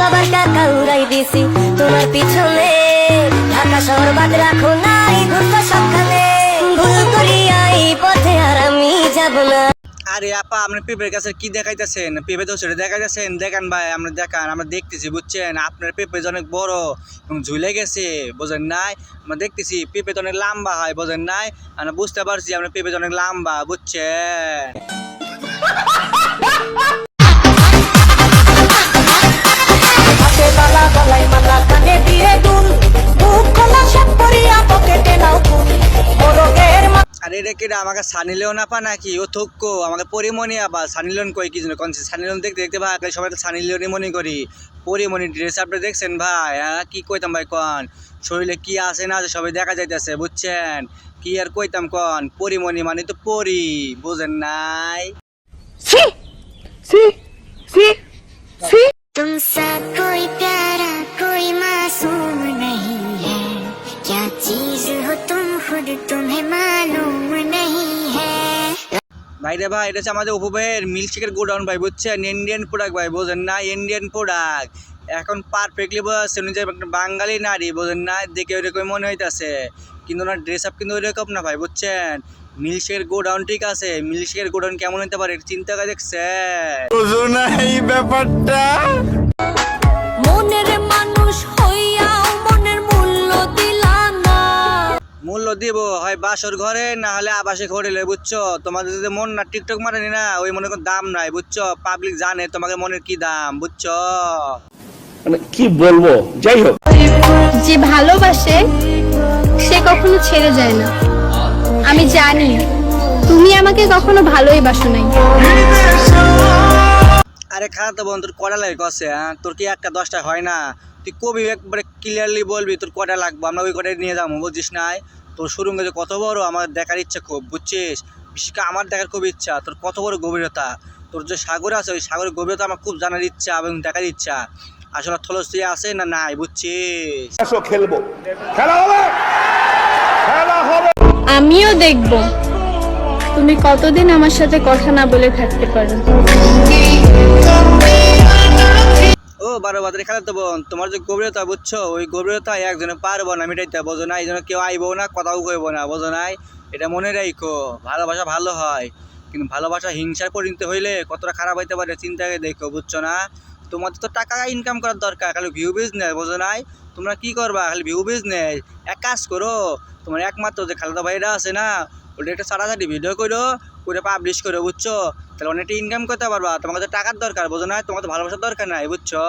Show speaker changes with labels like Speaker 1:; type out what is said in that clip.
Speaker 1: বাবার টাকা উড়াই দিছি তোমার পিছনে, ঢাকা শহর বাদ রাখো নাই ঘুরতো সবখানে, ভুল করিয়া এই পথে আর আমি যাব না।
Speaker 2: আরে আপা আপনি পেঁপের কাছে কি দেখাইতেছেন? পেঁপে তো সেটা দেখাইতেছেন, দেখান ভাই আমরা দেখান, আমরা দেখতেছি বুঝছেন। আপনার পেঁপে অনেক বড় এবং ঝুলে গেছে বোঝেন নাই, আমরা দেখতেছি পেঁপে তো অনেক লম্বা হয় বোঝেন নাই, আমরা বুঝতে পারছি আপনার পেঁপে অনেক লম্বা বুঝছেন। আর এটা কি আমাকে সানি লিওন আপা নাকি? ও থুক্ক আমাকে পরিমণি আপা। সানি লিওন কই কি জন্য কোন সানি লিওন দেখতে দেখতে ভাই সবাই সানি লিওনই মনে করি। পরিমণি ড্রেস আপনি দেখছেন ভাই? হ্যাঁ কি কইতাম ভাই কন, শরীরে কি আছে না আছে সবাই দেখা যাইতেছে বুঝছেন। কি আর কইতাম কন, পরিমণি মানে তো পরি বুঝেন নাই।
Speaker 1: तुमसा कोई प्यारा कोई मासूम नहीं है, क्या चीज हो तुम खुद तुम्हें मालूम नहीं है।
Speaker 2: ভাই রে ভাই এটা হচ্ছে আমাদের অপু ভাইয়ের মিল্কশেকের গোডাউন ভাই বুঝছেন, ইন্ডিয়ান প্রোডাক্ট ভাই বোঝেন না, ইন্ডিয়ান প্রোডাক্ট। এখন পারফেক্টলি বোঝাচ্ছে উনি যে একটা বাঙালি নারী বোঝেন না, দেখে ওইরকম মনে হইতেছে, কিন্তু ওনার ড্রেস আপ কিন্তু ওইরকম না ভাই বুঝছেন। মিল্কশেকের গোডাউন ঠিক আছে, মিল্কশেকের গোডাউন কেমন হতে পারে চিন্তা করে দেখছেন? বুঝো না এই ব্যাপারটা।
Speaker 1: মনের মানুষ হইয়াও মনের মূল্য দিলা না।
Speaker 2: মূল্য দিব হয় বাসর ঘরে না হলে আবাসে ঘরে লই বুঝছো। তোমাদের যদি মন না টিকটক মারেনি না ওই মনে কোনো দাম নাই বুঝছো, পাবলিক জানে তোমাকে মনের কি দাম বুঝছো।
Speaker 3: মানে কি বলবো, যাই হোক।
Speaker 4: যে ভালোবাসে সে কখনো ছেড়ে যায় না। আমি জানি তুমি আমাকে কখনো ভালোই বাসো নাই।
Speaker 2: আরে খারাপ তো বোন তোর কটা লাগে কষে? হ্যাঁ তোর কি একটা 10টা হয় না? তুই কবি একবারে ক্লিয়ারলি বলবি তোর কটা লাগবে, আমরা ওই কটাই নিয়ে যাবো বুঝছিস নাই। তোর সুরঙ্গ যে কত বড় আমার দেখার ইচ্ছা খুব বুঝছিস, বিশেষ করে আমার দেখার খুব ইচ্ছা তোর কত বড় গভীরতা, তোর যে সাগর আছে ওই সাগরের গভীরতা আমার খুব জানার ইচ্ছা এবং দেখার ইচ্ছা। আসলে থলস্তি আছে না নাই বুঝছিস।
Speaker 3: খেলবো, খেলা হবে, খেলা হবে।
Speaker 4: আমিও দেখব তুমি কতদিন আমার সাথে কথা না বলে থাকতে পারো।
Speaker 2: ও 12 বাজারে খেলা তো বোন, তোমার যে গভীরতা বুঝছো ওই গভীরতা একজনে পারবো না মিটাইতে বোঝো না, এই জন্য কেউ আইবো না কথাও কইবো না বোঝো নাই। এটা মনে রাখো, ভালোবাসা ভালো হয় কিন্তু ভালোবাসা হিংসার পরিণত হইলে কতটা খারাপ হইতে পারে চিন্তা করে দেখো বুঝছো না। তোমাদের তো টাকা ইনকাম করার দরকার, খালি ভিউ বিজনেস বোঝো নাই। তোমরা কি করবা খালি ভিউ বিজনেস? এক কাজ করো, তোমার একমাত্র যে খালেদা ভাইরা আছে না ওটা একটা সারাসারি ভিডিও করো, ওটা পাবলিশ করো বুঝছো, তাহলে অনেকটা ইনকাম করতে পারবা। তোমাকে তো টাকার দরকার বোঝো না, তোমার তো ভালোবাসার দরকার নাই বুঝছো।